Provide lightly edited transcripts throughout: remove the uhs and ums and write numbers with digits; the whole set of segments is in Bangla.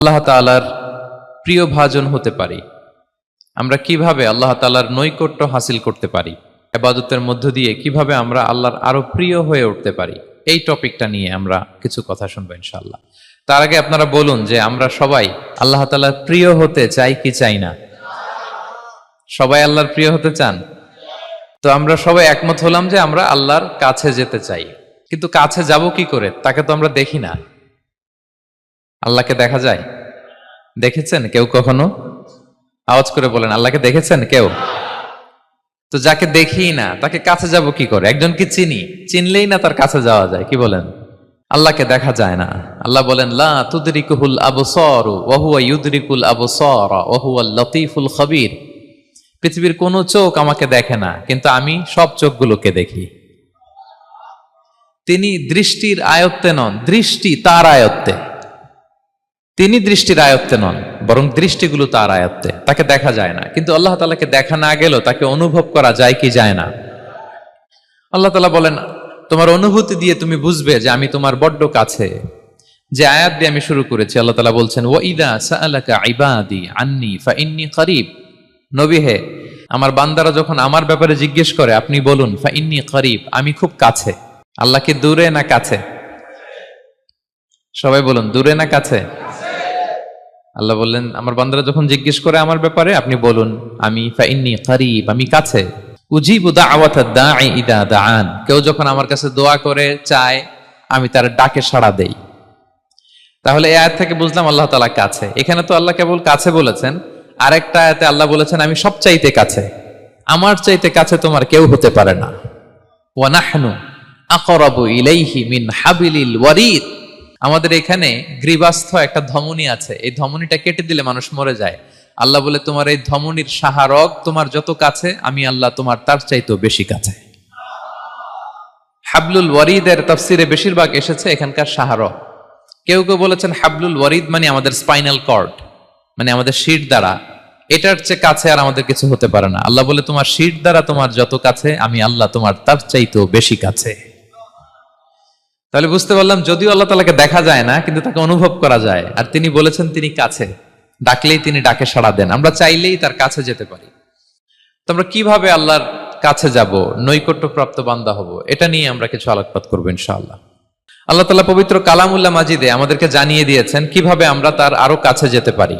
আল্লাহ তাআলার প্রিয় ভাজন হতে পারি। আমরা কিভাবে আল্লাহ তাআলার নৈকট্য হাসিল করতে পারি, ইবাদতের মধ্য দিয়ে কিভাবে আমরা আল্লাহর আরো প্রিয় হয়ে উঠতে পারি, এই টপিকটা নিয়ে আমরা কিছু কথা শুনবো ইনশাআল্লাহ। তার আগে আপনারা বলুন যে আমরা সবাই আল্লাহ তাআলার প্রিয় হতে চাই কি চাই না? সবাই আল্লাহর প্রিয় হতে চান? তো আমরা সবাই একমত হলাম যে আমরা আল্লাহর কাছে যেতে চাই, কিন্তু কাছে যাব কি করে? তাকে তো আমরা দেখি না। আল্লাহকে দেখা যায়? দেখেছেন কেউ কখনো? আওয়াজ করে বলেন, আল্লাহকে দেখেছেন কেউ? তো যাকে দেখি না তাকে কাছে যাব কি করে? একজনকে চিনলেই না তার কাছে যাওয়া যায়, কি বলেন? আল্লাহকে দেখা যায় না। আল্লাহ বলেন, লা তুদরিকুহুল আবসার ওয়া হুয়া ইউদরিকুল আবসার ওয়া হুয়াল লতীফুল খবীর। পৃথিবীর কোনো চোখ আমাকে দেখে না, কিন্তু আমি সব চোখগুলোকে দেখি। তিনি দৃষ্টির আয়ত্তে নন, দৃষ্টি তার আয়ত্তে। তিনি দৃষ্টির আয়ত্তে নন, বরং দৃষ্টিগুলো তার আয়ত্তে। তাকে দেখা যায় না, কিন্তু আল্লাহ তাআলাকে দেখা না গেলেও তাকে অনুভব করা যায় কি যায় না? আল্লাহ তাআলা বলেন, তোমার অনুভূতি দিয়ে তুমি বুঝবে যে আমি তোমার বড্ড কাছে। যে আয়াত দিয়ে আমি শুরু করেছি, আল্লাহ তাআলা বলছেন, ওয়া ইযা সাআলাকা ইবাদি আন্নী ফাইন্নী করিব। নবী হে, আমার বান্দারা যখন আমার ব্যাপারে জিজ্ঞেস করে আপনি বলুন ফাইন্নী করিব, আমি খুব কাছে। আল্লাহ কি দূরে না কাছে? সবাই বলুন, দূরে না কাছে? আল্লাহ বললেন, আমার বান্দারা যখন জিজ্ঞেস করে আমার ব্যাপারে আপনি বলুন আমি ফাইন্নী করিব, আমি কাছে। উজিবু দাওয়াতাদ দাঈ ইযা দাআন। কেউ যখন আমার কাছে দোয়া করে চায়, আমি তার ডাকে সাড়া দেই। তাহলে এই আয়াত থেকে বুঝলাম আল্লাহ তাআলা কাছে। এখানে তো আল্লাহ কেবল কাছে বলেছেন, আরেকটা আয়াতে আল্লাহ বলেছেন আমি সবচাইতে কাছে। আমার চাইতে কাছে তোমার কেউ হতে পারে না। ওয়া নাহনু আকরাবু ইলাইহি মিন হাবিলিল ওয়ারিদ। আমাদের এখানে গ্রীবাস্থ একটা ধমনী আছে, এই ধমনীটা কেটে দিলে মানুষ মরে যায়। আল্লাহ বলে, তোমার এই ধমনীর সাহারক তোমার যত কাছে, আমি আল্লাহ তোমার তার চাইতেও বেশি কাছে। হাবলুল ওয়ারিদের তাফসিরে বেশিরভাগ এসেছে এখানকার সাহারক। কেউ কেউ বলেছেন হাবলুল ওয়ারিদ মানে আমাদের স্পাইনাল কর্ড, মানে আমাদের শির দ্বারা। এটার চেয়ে কাছে আর আমাদের কিছু হতে পারে না। আল্লাহ বলে, তোমার শির দ্বারা তোমার যত কাছে, আমি আল্লাহ তোমার তার চাইতেও বেশি কাছে। তাহলে বুঝতে পারলাম, যদিও আল্লাহ তাআলাকে দেখা যায় না, কিন্তু তাকে অনুভব করা যায়। আর তিনি বলেছেন তিনি কাছে, ডাকলেই তিনি ডাকে সাড়া দেন। আমরা চাইলেই তার কাছে যেতে পারি। তো আমরা কিভাবে আল্লাহর কাছে যাব, নৈকট্যপ্রাপ্ত বান্দা হব, এটা নিয়ে আমরা কিছু আলোকপাত করবো ইনশাআল্লাহ। আল্লাহ তাআলা পবিত্র কালামুল্লাহ মাজিদে আমাদেরকে জানিয়ে দিয়েছেন কিভাবে আমরা তার আরো কাছে যেতে পারি।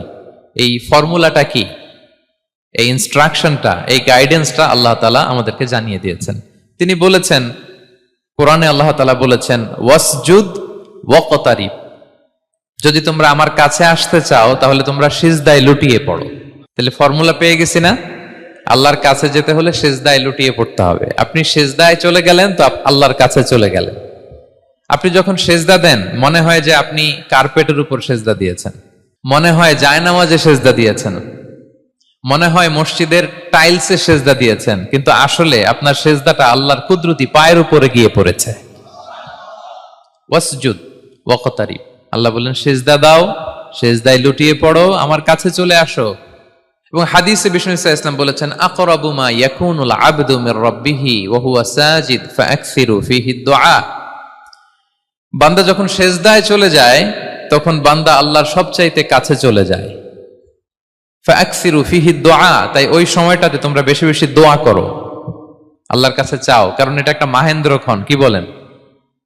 এই ফর্মুলাটা কি, এই ইনস্ট্রাকশনটা, এই গাইডেন্সটা আল্লাহ তাআলা আমাদেরকে জানিয়ে দিয়েছেন। তিনি বলেছেন, কোরআনে আল্লাহ তাআলা বলেছেন, ওয়াসজুদ ওয়াকতারিব। যদি তোমরা আমার কাছে আসতে চাও তাহলে তোমরা সিজদায় লুটিয়ে পড়ো। তাহলে ফর্মুলা পেয়ে গেছি না? আল্লাহর কাছে যেতে হলে সিজদায় লুটিয়ে পড়তে হবে। আপনি সিজদায় চলে গেলেন তো আল্লাহর কাছে চলে গেলেন। আপনি যখন সেজদা দেন, মনে হয় যে আপনি কার্পেটের উপর সেজদা দিয়েছেন, মনে হয় জায়নামাজে সেজদা দিয়েছেন, মনে হয় মসজিদের টাইলসে সেজদা দিয়েছেন, কিন্তু আসলে আপনার সেজদাটা আল্লাহর কুদরতি পায়ের উপরে গিয়ে পড়েছে। ওয়াসজুদ ওয়াকতারিব। আল্লাহ বললেন সেজদা দাও, সেজদায় লুটিয়ে পড়ো, আমার কাছে চলে আসো। এবং হাদিসে বিষ্ণু সাল্লাল্লাহু আলাইহি ওয়াসাল্লাম বলেছেন, আকরাবু মা ইয়াকুনুল আবদু মির রাব্বিহি ওয়া হুয়া সাজিদ ফাআকসিরু ফীহি দুআ। বান্দা যখন সেজদায় চলে যায়, তখন বান্দা আল্লাহর সবচাইতে কাছে চলে যায়। ফাআকসিরু ফীহি দুআ, তাই ওই সময়টাতে তোমরা বেশি বেশি দোয়া করো, আল্লাহর কাছে চাও, কারণ এটা একটা মাহেন্দ্রক্ষণ। কি বলেন?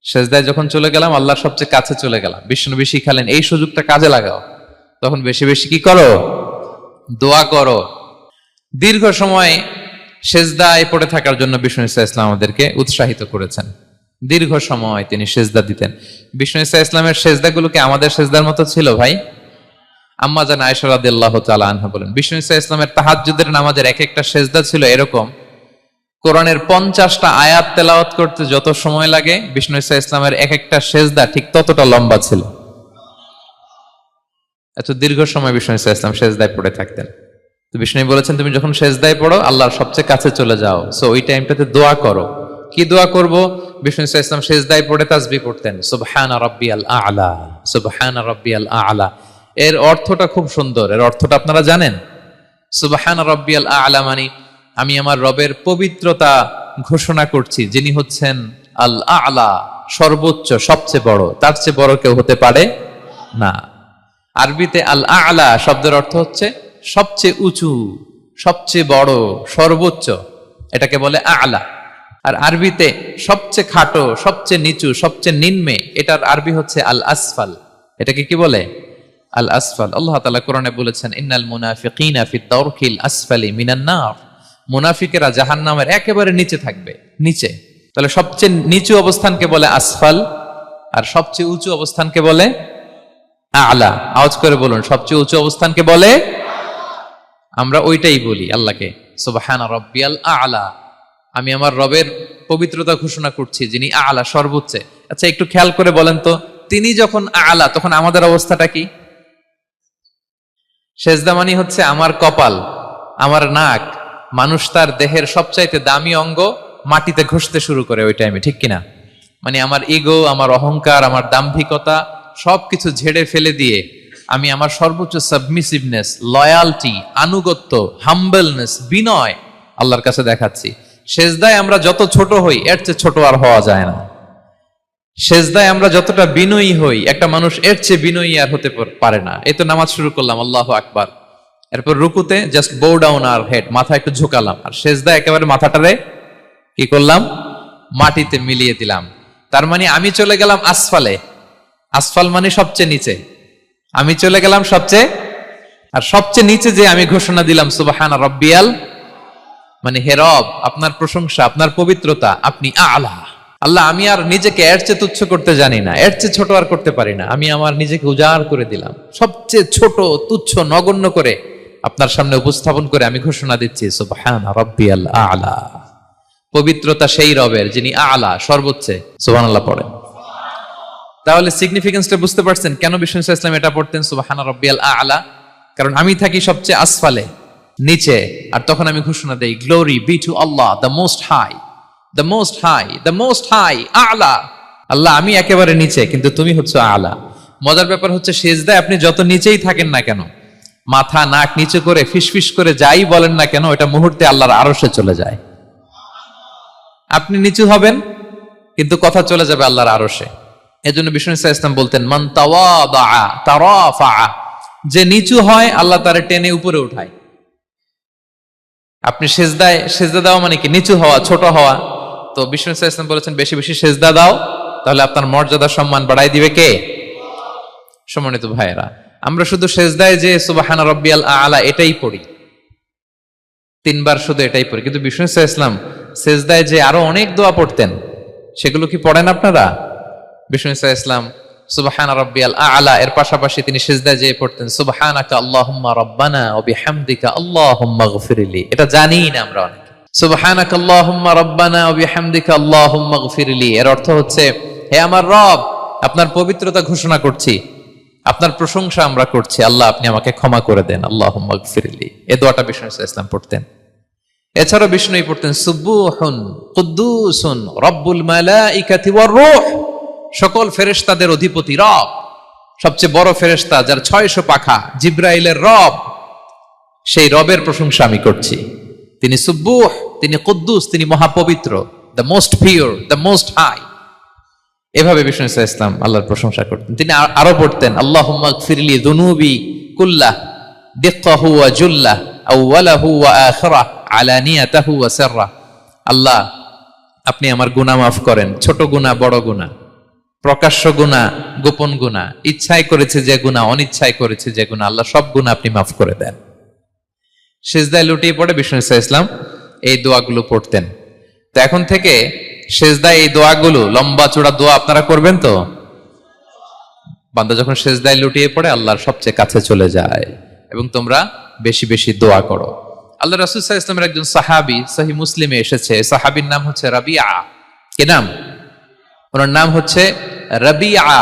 সেজদায় যখন চলে গেলাম, আল্লাহর সবচেয়ে কাছে চলে গেলাম। বিষ্ণু শিখালেন এই সুযোগটা কাজে লাগাও, তখন বেশি বেশি কি করো? দোয়া করো। দীর্ঘ সময় সেজদায় পড়ে থাকার জন্য বিষ্ণু ইসলাম আমাদেরকে উৎসাহিত করেছেন। দীর্ঘ সময় তিনি সেজদা দিতেন। বিষ্ণু ইসলামের সেজদাগুলোকে আমাদের সেজদার মতো ছিল ভাই? আম্মা জান আয়েশা রাদিয়াল্লাহু তাআলা আনহা বলেন, বিষ্ণু ইসলামের তাহাজ্জুদের নামাজের এক একটা সেজদা ছিল এরকম, কোরআনের 50টা আয়াত তেলাওয়াত করতে যত সময় লাগে, বিষ্ণু ইসলামের এক একটা সেজদা ঠিক ততটা লম্বা ছিল। এত দীর্ঘ সময় বিষ্ণু ইসলাম সেজদায় পড়ে থাকতেন। তো বিষ্ণু বলেছেন, তুমি যখন সেজদায় পড়ো আল্লাহর সবচেয়ে কাছে চলে যাও, সো ওই টাইমটাতে দোয়া করো। কি দোয়া করব? বিষ্ণু ইসলাম সেজদায় পড়ে তাসবিহ পড়তেন, সুবহানা রাব্বিয়াল আ'লা, সুবহানা রাব্বিয়াল আ'লা। এর অর্থটা খুব সুন্দর। এর অর্থটা আপনারা জানেন? সুবহানা রাব্বিয়াল আ'লা মানে আমি আমার রবের পবিত্রতা ঘোষণা করছি, যিনি হচ্ছেন আল আ'লা, সর্বোচ্চ, সবচেয়ে বড়, তার চেয়ে বড় কেউ হতে পারে না। আরবিতে আল আ'লা শব্দের অর্থ হচ্ছে সবচেয়ে উঁচু, সবচেয়ে বড়, সর্বোচ্চ, এটাকে বলে আ'লা। আর আরবিতে সবচেয়ে খাটো, সবচেয়ে নিচু, সবচেয়ে নিম্নে, এটার আরবি হচ্ছে আল আসফাল। এটাকে কি বলে? আল আসফাল। আল্লাহ তাআলা কোরআনে বলেছেন, ইন্নাল মুনাফিকিনা ফি দারকিল আসফালি মিনান নার। মুনাফিকেরা জাহান্নামের একেবারে নিচে থাকবে, নিচে। তাহলে সবচেয়ে নিচু অবস্থানকে বলে আসফাল, আর সবচেয়ে উঁচু অবস্থানকে বলে আ'লা। আওয়াজ করে বলুন, সবচেয়ে উঁচু অবস্থানকে বলে। আমরা ওইটাই বলি আল্লাহকে, সুবহানা রাব্বিয়াল আ'লা। আমি আমার রবের পবিত্রতা ঘোষণা করছি, যিনি আ'লা, সর্বোচ্চ। আচ্ছা, একটু খেয়াল করে বলেন তো, তিনি যখন আ'লা, তখন আমাদের অবস্থাটা কি? সেজদা মানে হচ্ছে আমার কপাল, আমার নাক। মানুষ তার দেহের সবচাইতে দামি অঙ্গ মাটিতে ঘষতে শুরু করে ওই টাইমে, ঠিক কিনা? মানে আমার ইগো, আমার অহংকার, আমার দাম্ভিকতা সবকিছু ঝেড়ে ফেলে দিয়ে আমি আমার সর্বোচ্চ সাবমিসিভনেস, লয়ালটি, আনুগত্য, হাম্বলনেস, বিনয় আল্লাহর কাছে দেখাচ্ছি। সেজদায় আমরা যত ছোট হই, এর চেয়ে ছোট আর হওয়া যায় না। সেজদায় আমরা যতটা বিনয়ী হই, একটা মানুষ এর চেয়ে বিনয়ী আর হতে পারে না। এই তো নামাজ শুরু করলাম, আল্লাহু আকবার। এরপর রুকুতে জাস্ট বো ডাউন আর হেড, মাথা একটু ঝুঁকালাম। আর সেজদায় একেবারে মাথাটারে কি করলাম? মাটিতে মিলিয়ে দিলাম। তার মানে আমি চলে গেলাম আসফালে। আসফাল মানে সবচেয়ে নিচে। আমি চলে গেলাম সবচেয়ে, আর সবচেয়ে নিচে যে আমি ঘোষণা দিলাম সুবহানা রাব্বিয়াল, মানে হে রব, আপনার প্রশংসা, আপনার পবিত্রতা, আপনি আ'লা। আল্লাহ, আমি আর নিজেকে এর চেয়ে তুচ্ছ করতে জানি না, এর চেয়ে ছোট আর করতে পারি না। আমি আমার নিজেকে উজাড় করে দিলাম, সবচেয়ে ছোট, তুচ্ছ, নগণ্য করে আপনার সামনে উপস্থাপন করে আমি ঘোষণা দিচ্ছি সুবহানা রাব্বিয়াল আ'লা। পবিত্রতা সেই রবের যিনি আ'লা, সর্বোচ্চ। সুবহানাল্লাহ পড়েন। তাহলে সিগনিফিকেন্সটা বুঝতে পারছেন কেন বিষ্ণু ইসা ইসলাম এটা পড়তেন সুবহানা রাব্বিয়াল আ'লা? কারণ আমি থাকি সবচেয়ে আসফালে, নিচে। আর তখন আমি ঘোষণা দেই, glory be to Allah the most high, the most high, the most high, আ'লা। আল্লাহ, আমি একেবারে নিচে, কিন্তু তুমি হচ্ছে আ'লা। মজার ব্যাপার হচ্ছে, সেজদায় আপনি যত নিচেই থাকেন না কেন, মাথা নাক নিচু করে ফিসফিস করে যাই বলেন না কেন, এটা মুহূর্তে আল্লাহর আরশে চলে যায়। আপনি নিচু হবেন, কিন্তু কথা চলে যাবে আল্লাহর আরশে। এজন্য বিষ্ণু ইসা ইসলাম বলতেন, মান তাওয়াদা তারাফা। যে নিচু হয়, আল্লাহ তারে টেনে উপরে উঠায়। আপনি সেজদায়, সেজদা দেওয়া মানে কি? নিচু হওয়া, ছোট হওয়া। তো বিষ্ণু ইসা ইসলাম বলেছেন, বেশি বেশি সেজদা দাও, তাহলে আপনার মর্যাদা, সম্মান বাড়াই দিবে কে? সম্মানিত ভাইয়েরা, আমরা শুধু সেজদায় যে সুবহানা রাব্বিয়াল আ'লা এটাই পড়ি, 3 বার শুধু এটাই পড়ি। কিন্তু বিষ্ণু ইসা ইসলাম সেজদায় যে আরো অনেক দোয়া পড়তেন, সেগুলো কি পড়েন আপনারা? বিষ্ণু ইসা ইসলাম সুবহানা রাব্বিয়াল আ'লা এর পাশাপাশি তিনি সিজদায় যেয়ে পড়তেন সুবহানাকা আল্লাহুম্মা রাব্বানা ওয়া বিহামদিকা আল্লাহুম্মা গফিরলি। এটা জানি না আমরা অনেকে। সুবহানাকা আল্লাহুম্মা রাব্বানা ওয়া বিহামদিকা আল্লাহুম্মা গফিরলি এর অর্থ হচ্ছে, হে আমার রব, আপনার পবিত্রতা ঘোষণা করছি, আপনার প্রশংসা আমরা করছি, আল্লাহ আপনি আমাকে ক্ষমা করে দেন, আল্লাহুম্মা গফিরলি। এই দোয়াটা বিষ্ণু ইসা ইসলাম পড়তেন। এছাড়াও বিষ্ণু পড়তেন সুবহুন কুদ্দুসুন রব্বুল মালাইকাতি ওয়ার রূহ। সকল ফেরেশতাদের অধিপতি রব, সবচেয়ে বড় ফেরেশতা যার 600 পাখা, জিব্রাইলের রব, সেই রবের প্রশংসা আমি করছি। তিনি সুবুহ, তিনি কুদ্দুস, তিনি মহাপবিত্র, the most pure, the most high. এভাবে বিষ্ণু ইসা ইসলাম আল্লাহর প্রশংসা করতেন। তিনি আরো পড়তেন, আল্লাহুম্মা গফিরলি যুনুবি কুল্লাহ দিক্কাহু ওয়া জুল্লাহ আউওয়ালাহু ওয়া আখিরাহ আলানিয়াতাহু ওয়া সিররাহ। আল্লাহ, আপনি আমার গুনাহ মাফ করেন, ছোট গুনাহ, বড় গুনাহ, প্রকাশ্য গুনাহ, গোপন গুনাহ, ইচ্ছায় করেছে যে গুনাহ, অনিচ্ছায় করেছে যে গুনাহ, আল্লাহ সব গুনাহ আপনি মাফ করে দেন। সিজদায় লুটিয়ে পড়ে বিষ্ণু ইসা ইসলাম এই দোয়াগুলো পড়তেন। তো এখন থেকে সিজদায় এই দোয়াগুলো, লম্বা চূড়া দোয়া আপনারা করবেন তো? বান্দা যখন সিজদায় লুটিয়ে পড়ে আল্লাহর সবচেয়ে কাছে চলে যায়। এবং তোমরা বেশি বেশি দোয়া করো। আল্লাহ রাসূল সাল্লাল্লাহু আলাইহি ওয়াসাল্লামের একজন সাহাবী সহিহ মুসলিমে এসেছে, সাহাবীর নাম হচ্ছে রাবিআ। কি নাম? ওনার নাম হচ্ছে রাবিআ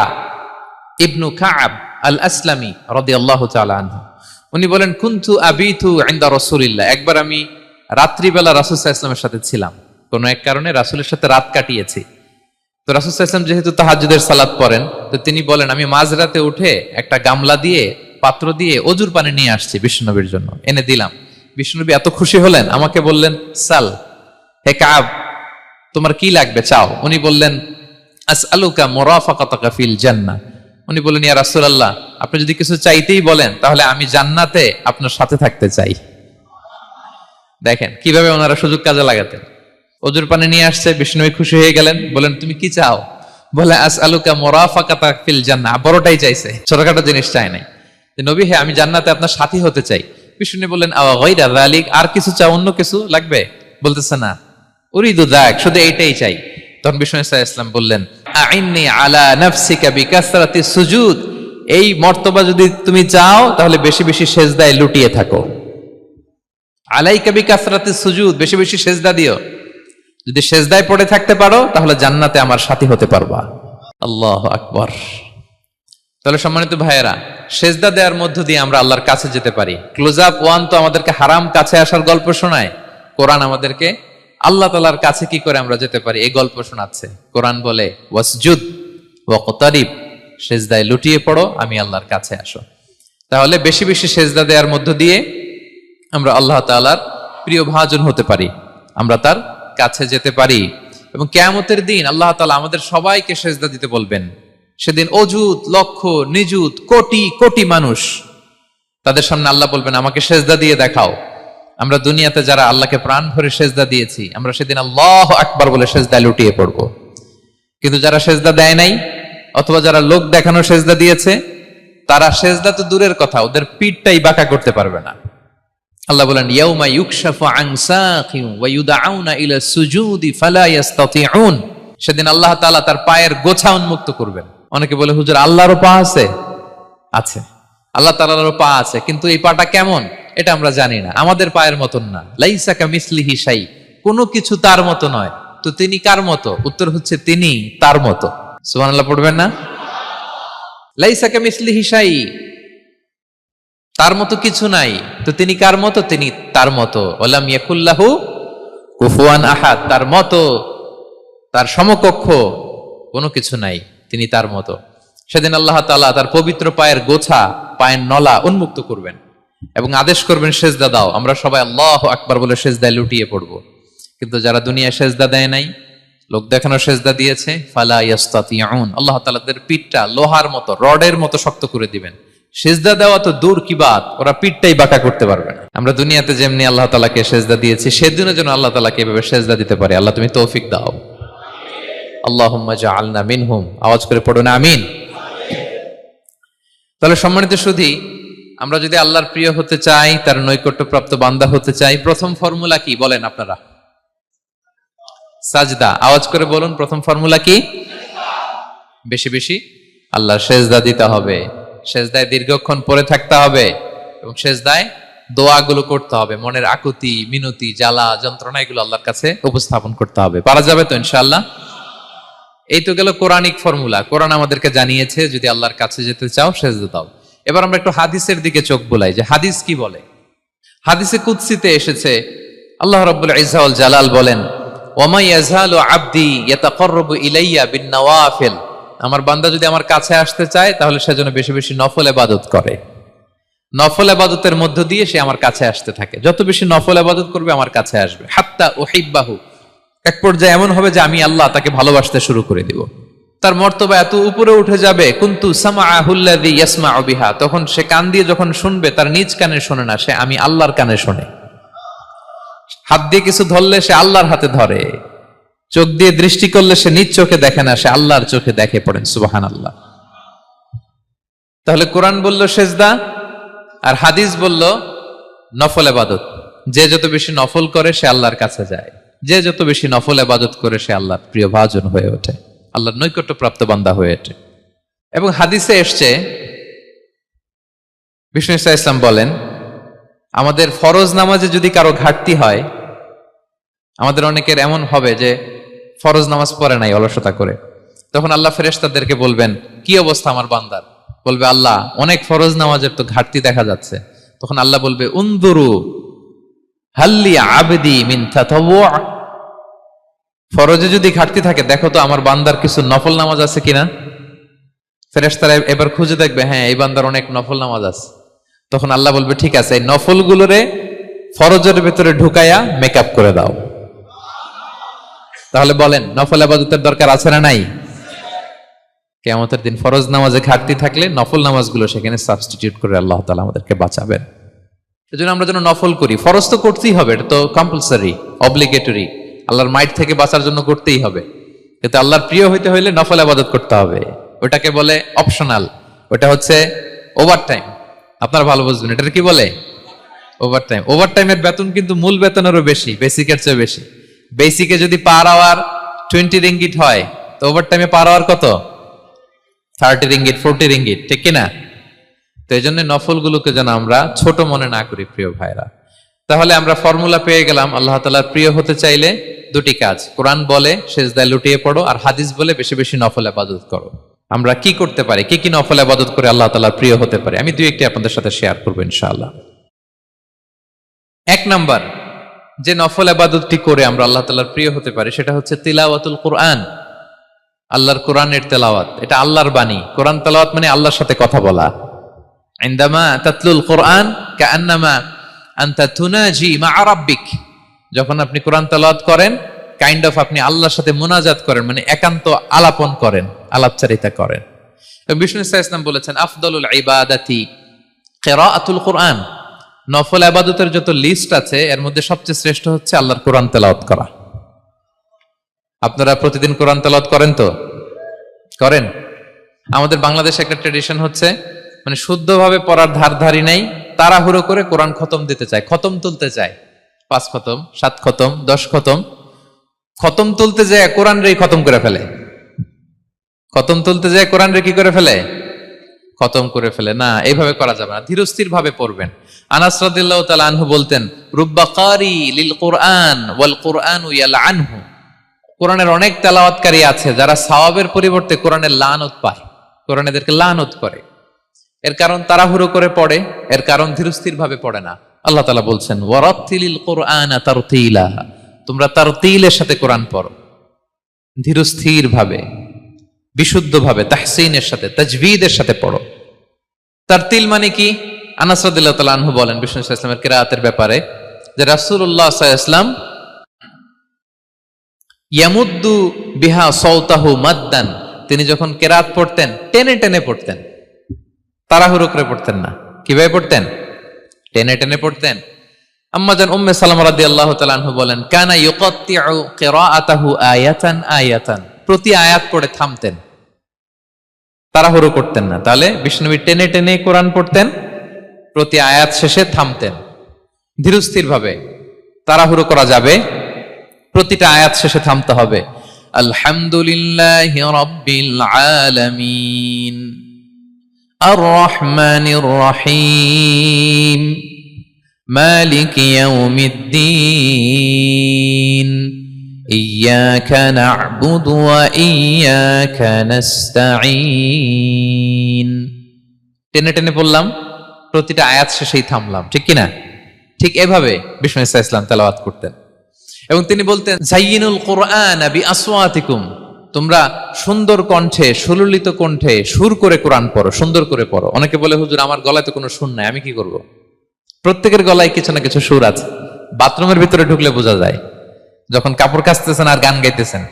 ইবনু কাব আল আসলামি রাদিয়াল্লাহু তাআলা আনহু। উনি বলেন, কুনতু আবিতু ইনদা রাসূলিল্লাহ। একবার আমি রাত্রিবেলা রাসূল সাল্লাল্লাহু আলাইহি ওয়াসাল্লামের সাথে ছিলাম, কোনো এক কারণে রাসূলের সাথে রাত কাটিয়েছি। তো রাসূল সাল্লাল্লাহু আলাইহি ওয়াসাল্লাম যেহেতু তাহাজ্জুদের সালাত পড়েন, তো তিনি বলেন, আমি মাঝরাতে উঠে একটা গামলা দিয়ে, পাত্র দিয়ে অজুর পানি নিয়ে আসছি বিষ্ণুনবীর জন্য, এনে দিলাম। বিষ্ণুনবী এত খুশি হলেন, আমাকে বললেন, সাল, হে কাব, তোমার কি লাগবে চাও। উনি বললেন, আসআলুকা মুরাফাকাতাকা ফিল জান্নাহ, উনি বললেন, ইয়া রাসূলুল্লাহ, আপনি যদি কিছু চাইতেই বলেন তাহলে আমি জান্নাতে আপনার সাথে থাকতে চাই। দেখেন কিভাবে ওনারা সুযোগ কাজে লাগাতেন। অজুর পানি নিয়ে আসছে, বিষ্ণু খুশি হয়ে গেলেন, বলেন তুমি কি চাও? বলে আসআলুকা মুরাফাকাতা ফিল জান্নাহ। বড়টাই চাইছে, ছোটখাটো জিনিস চায় নাই। যে নবী, হ্যাঁ আমি জান্নাতে আপনার সাথী হতে চাই। বিষ্ণু বললেন, আওয়া গায়রা যালিক, আর কিছু চাও, অন্য কিছু লাগবে? বলতেছে না, উরিদু যাক, শুধু এইটাই চাই। তখন বিষ্ণু সাল্লাল্লাহু আলাইহি ওয়াসাল্লাম বললেন, আইন্নি আলা নাফসিকা বিকাসরাতি সুজুদ, এই মর্তবা যদি তুমি চাও তাহলে বেশি বেশি সেজদায় লুটিয়ে থাকো। আলাইকা বিকাসরাতি সুজুদ, বেশি বেশি সেজদা দিও। যদি সেজদায় পড়ে থাকতে পারো তাহলে জান্নাতে আমার সাথী হতে পারবা। আল্লাহু আকবার। তাহলে সম্মানিত ভাইয়েরা, সেজদা দেওয়ার মধ্য দিয়ে আমরা আল্লাহর কাছে যেতে পারি। ক্লোজ আপ ওয়ান তো আমাদেরকে হারাম কাছে আসার গল্প শোনায়, কোরআন আমাদেরকে আল্লাহ তাআলার কাছে কি করে আমরা যেতে পারি এই গল্প শোনাচ্ছে। কোরআন বলে ওয়াসজুদ ওয়াকতারিব, সেজদায় লুটিয়ে পড়ো, আমি আল্লাহর কাছে আসো। তাহলে বেশি বেশি সেজদা দেওয়ার মধ্য দিয়ে আমরা আল্লাহ তাআলার প্রিয় ভাজন হতে পারি, আমরা তার কাছে যেতে পারি। এবং কিয়ামতের দিন আল্লাহ তাআলা আমাদের সবাইকে সেজদা দিতে বলবেন। সেদিন অযুত লক্ষ নিযুত কোটি কোটি মানুষ, তাদের সামনে আল্লাহ বলবেন, আমাকে সেজদা দিয়ে দেখাও। আমরা দুনিয়াতে যারা আল্লাহকে প্রাণ ভরে সেজদা দিয়েছি, আমরা সেদিন আল্লাহু আকবার বলে সেজদায় লুটিয়ে পড়ব। কিন্তু যারা সেজদা দেয় নাই, অথবা যারা লোক দেখানো সেজদা দিয়েছে, তারা সেজদা তো দূরের কথা, ওদের পিঠটাই বাঁকা করতে পারবে না। আল্লাহ বলেন, ইয়াউমা ইউকশাফু আন সাকিন ওয়া ইউদআউনা ইলা সুজুদি ফালা ইস্তাতিউন, সেদিন আল্লাহ তাআলা তার পায়ের গোছা উন্মুক্ত করবেন। অনেকে বলে, হুজুর আল্লাহরও পা আছে? আছে, আল্লাহ তাআলারও পা আছে, কিন্তু এই পাটা কেমন এটা আমরা জানি না, আমাদের পায়ের মতন না। লাইসা কামিসলিহি শাই, কোনো কিছু তার মতো নয়। তো তিনি কার মতো? উত্তর হচ্ছে তিনি তার মতো। সুবহানাল্লাহ পড়বেন না? লাইসা কামিসলিহি শাই, তার মতো কিছু নাই। তো তিনি কার মতো? তিনি তার মতো। ওয়ালাম ইয়াকুল্লাহু কুফুয়ান আহাদ, তার মতো, তার সমকক্ষ কোনো কিছু নাই, তিনি তার মতো। সেদিন আল্লাহ তাআলা তার পবিত্র পায়ের গোছা, পায়ের নলা উন্মুক্ত করবেন এবং আদেশ করবেন, সেজদা দাও। আমরা সবাই আল্লাহু আকবার বলে সেজদায় লুটিয়ে পড়ব। কিন্তু যারা দুনিয়ায় সেজদা দেয় নাই, লোক দেখানো সেজদা দিয়েছে, ফালা ইয়াস্তাতিউন, আল্লাহ তাআলা তাদের পিঠটা লোহার মতো, রডের মতো শক্ত করে দিবেন। সেজদা দেওয়া তো দূর কি বাত, ওরা পিঠটাই বাঁকা করতে পারবে না। আমরা দুনিয়াতে যেমনি আল্লাহ তাআলাকে সেজদা দিয়েছি, সেদিনও যেন আল্লাহ তাআলাকে এভাবে সেজদা দিতে পারে। আল্লাহ তুমি তৌফিক দাও। আল্লাহুম্মা জাআলনা মিনহুম, আওয়াজ করে পড়ুন আমিন। তাহলে সম্মানিত সুধী, আমরা যদি আল্লাহর প্রিয় হতে চাই, তার নৈকট্যপ্রাপ্ত বান্দা হতে চাই, প্রথম ফর্মুলা কি বলেন আপনারা? সাজদা। আওয়াজ করে বলুন, প্রথম ফর্মুলা কি? বেশি বেশি আল্লাহর সেজদা দিতে হবে, সেজদায় দীর্ঘক্ষণ পড়ে থাকতে হবে এবং সেজদায় দোয়াগুলো করতে হবে। মনের আকুতি মিনতি জ্বালা যন্ত্রণা এগুলো আল্লাহর কাছে উপস্থাপন করতে হবে। পারা যাবে তো ইনশাআল্লাহ? এই তো গেল কোরআনিক ফর্মুলা। কোরআন আমাদেরকে জানিয়েছে যদি আল্লাহর কাছে যেতে চাও সেজদা দাও। এবার আমরা একটু হাদিসের দিকে চোখ বুলাই, যে হাদিস কি বলে। হাদিসে কুদসিতে এসেছে, আল্লাহ রাব্বুল ইজ্জা ওয়াল জালাল বলেন, ওয়ামা ইয়াজালু আবদি ইয়াতাকাররাবু ইলাইয়া বিন-নওয়াফিল, আমার বান্দা যদি আমার কাছে আসতে চায় তাহলে সে যেন বেশি বেশি নফল ইবাদত করে। নফল ইবাদতের মধ্য দিয়ে সে আমার কাছে আসতে থাকে। যত বেশি নফল ইবাদত করবে আমার কাছে আসবে। হাত্তা উহিব্বাহু, এক পর্যায়ে এমন হবে যে আমি আল্লাহ তাকে ভালোবাসতে শুরু করে দিব। তার মর্তবা এত উপরে উঠে যাবে, কুনতু সামাআহুল্লাযী ইয়াসমাউ বিহা, তখন সে কান দিয়ে যখন শুনবে তার নিজ কানে শোনে না, সে আমি আল্লাহর কানে শোনে। হাত দিয়ে কিছু ধরলে সে আল্লাহর হাতে ধরে, চোখ দিয়ে দৃষ্টি করলে সে নিজ চোখে দেখে না, সে আল্লাহর চোখে দেখে। পড়েন সুবহানাল্লাহ। তাহলে কোরআন বলল সেজদা, আর হাদিস বলল নফল ইবাদত। যে যত বেশি নফল করে সে আল্লাহর কাছে যায়, যে যত বেশি নফল ইবাদত করে সে আল্লাহর প্রিয় ভাজন হয়ে ওঠে, আল্লাহর নৈকট্যপ্রাপ্ত বান্দা হয়ে ওঠে। এবং হাদিসে এসছে, বিষ্ণু ইসা ইসলাম বলেন, আমাদের ফরজ নামাজে যদি কারো ঘাটতি হয়, আমাদের অনেকের এমন হবে যে ফরজ নামাজ পড়ে নাই অলসতা করে, তখন আল্লাহ ফেরেশতাদেরকে বলবেন, কি অবস্থা আমার বান্দার? বলবে, আল্লাহ অনেক ফরজ নামাজের তো ঘাটতি দেখা যাচ্ছে। তখন আল্লাহ বলবে, উনদুরু হাল্লি আবদি মিন তাতাওয়ু, ফরজে যদি ঘাটতি থাকে দেখো তো আমার বান্দার কিছু নফল নামাজ আছে কিনা। ফেরেশতারা এবার খুঁজে দেখবে, হ্যাঁ এই বান্দার অনেক নফল নামাজ আছে। তখন আল্লাহ বলবে, ঠিক আছে, এই নফল গুলোরে ফরজের ভেতরে ঢুকায়া মেকআপ করে দাও। তাহলে বলেন নফল ইবাদতের দরকার আছে না নাই? কিয়ামতের দিন ফরজ নামাজে ঘাটতি থাকলে নফল নামাজগুলো সেখানে সাবস্টিটিউট করে আল্লাহ তাআলা আমাদেরকে বাঁচাবেন। এজন্য আমরা যেন নফল করি। ফরজ তো করতেই হবে, এটা তো কম্পালসারি, অব্লিগেটরি, আল্লাহর মাইট থেকে বাঁচার জন্য করতেই হবে। কিন্তু আল্লাহর প্রিয় হইতে হইলে নফল ইবাদত করতে হবে। ওটাকে বলে অপশনাল, ওটা হচ্ছে ওভারটাইম। আপনারা ভালো বুঝবেন, এটা কি বলে? ওভারটাইম। ওভারটাইমের বেতন কিন্তু মূল বেতনেরও বেশি, বেসিকের চেয়ে বেশি। বেসিকে যদি পার আওয়ার 20 রিঙ্গিট হয়, তো ওভারটাইমে পার আওয়ার কত? 30 রিঙ্গিট, 40 রিঙ্গিট, ঠিক কিনা? তো এই জন্য নফলগুলোকে যেন আমরা ছোট মনে না করি প্রিয় ভাইরা। তাহলে আমরা ফর্মুলা পেয়ে গেলাম, আল্লাহ তাআলার প্রিয় হতে চাইলে দুটি কাজ, কোরআন বলে সিজদায় লুটিয়ে পড়ো, আর হাদিস বলে বেশি বেশি নফল ইবাদত করো। আমরা কি করতে পারি, কি কি নফল ইবাদত করে আল্লাহ তাআলার প্রিয় হতে পারি, আমি দুই একটি আপনাদের সাথে শেয়ার করবো ইনশাআল্লাহ। এক নাম্বার যে নফল ইবাদতটি করে আমরা আল্লাহ তাআলার প্রিয় হতে পারি সেটা হচ্ছে তিলাওয়াতুল কোরআন, আল্লাহর কোরআনের তেলাওয়াত। এটা আল্লাহর বাণী। কোরআন তেলাওয়াত মানে আল্লাহর সাথে কথা বলা। ইনদামা তাতলুল কোরআন কাআন্নামা আনতা তুনাজি মা রাব্বিক, যখন আপনি কোরআন তেলাওয়াত করেন কাইন্ড অফ আপনি আল্লাহর সাথে মুনাজাত করেন, মানে একান্ত আলাপন করেন, আলাপচারিতা করেন। বিষ্ণু সাল্লাল্লাহু আলাইহি ওয়াসাল্লাম বলেছেন আফদালুল ইবাদাতি কিরাআতুল কোরআন, নফল ইবাদতের যত লিস্ট আছে এর মধ্যে সবচেয়ে শ্রেষ্ঠ হচ্ছে আল্লাহর কোরআন তেলাওয়াত করা। আপনারা প্রতিদিন কোরআন তেলাওয়াত করেন তো? করেন? আমাদের বাংলাদেশে একটা ট্র্যাডিশন হচ্ছে, মানে শুদ্ধভাবে পড়ার ধারধারি নেই, তাড়াহুড়ো করে কোরআন খতম দিতে চায়, খতম তুলতে চায়। 5 খতম, 7 খতম, 10 খতম। খতম তুলতে যায় কোরআন রে খতম করে ফেলে। খতম তুলতে যায় কোরআন রে কি করে ফেলে? খতম করে ফেলে। না, এইভাবে করা যাবে না, ধীরস্থির ভাবে পড়বেন। আনাস রাদিয়াল্লাহু তাআলা আনহু বলতেন, রুব্বা কারি লিল কোরআন ওয়াল কোরআনু ইয়ালআনহু, কোরআনের অনেক তেলাওয়াতকারী আছে যারা সওয়াবের পরিবর্তে কোরআনের লানত পায়, কোরআন এদেরকে লানত করে। এর কারণ তাড়াহুড়ো করে পড়ে, এর কারণ ধীরস্থির ভাবে পড়ে না। আল্লাহ তাআলা বলছেন ওয়ারাত্তিলিল কোরআনা তারতিলা, তোমরা তারতিলের সাথে কোরআন পড়ো, ধীরস্থির ভাবে, বিশুদ্ধ ভাবে, তাহসিনের সাথে, তাজবিদের সাথে পড়ো। তারতিল মানে কি? আনাস রাদিয়াল্লাহু তাআলা আনহু বলেন বিষ্ণু সাল্লাল্লাহু আলাইহি ওয়াসাল্লামের কিরাআতের ব্যাপারে যে রাসূলুল্লাহ সাল্লাল্লাহু আলাইহি ওয়াসাল্লাম ইয়ামুদ্দু বিহা সাওতাহু মাদ্দান, তিনি যখন কিরাআত পড়তেন টেনে টেনে পড়তেন, তাড়াহুড়ো করে পড়তেন না। কিভাবে পড়তেন? টেনে টেনে পড়তেন। আম্মা জান উম্মে সালামা রাদিয়াল্লাহু তাআলা আনহা বলেন কানা ইউকাত্তিউ কিরাআতাহু আয়াতান আয়াতান, প্রতি আয়াত পড়ে থামতেন, তাড়াহুড়ো করতেন না। তাহলে বিষ্ণুনবী টেনে টেনে কোরআন পড়তেন, প্রতি আয়াত শেষে থামতেন, ধীরস্থির ভাবে। তাড়াহুড়ো করা যাবে, প্রতিটা আয়াত শেষে থামতে হবে। আলহামদুলিল্লাহি রাব্বিল আলামিন আর রহমানির রহিম মালিকি ইয়াউমিদ্দিন ইয়্যাকা না'বুদু ওয়া ইয়্যাকা নাস্তাঈন। টেনে টেনে বললাম, প্রতিটা আয়াত শেষেই থামলাম, ঠিক কিনা? ঠিক এভাবে বিষ্ণু ইসা ইসলাম তেলাওয়াত করতেন। এবং তিনি বলতেন জাইয়িনুল কোরআন বিআসওয়াতিকুম, তোমরা সুন্দর কণ্ঠে, সুললিত কণ্ঠে সুর করে কোরআন পড়ো, সুন্দর করে পড়ো। অনেকে বলে হুজুর আমার গলায় তো কোনো সুর নাই, আমি কি করব? প্রত্যেকের গলায় কিছু না কিছু সুর আছে। বাথরুমের ভিতরে ঢুকলে বোঝা যায়, যখন কাপড় কাচতেছেন আর গান গাইতেছেন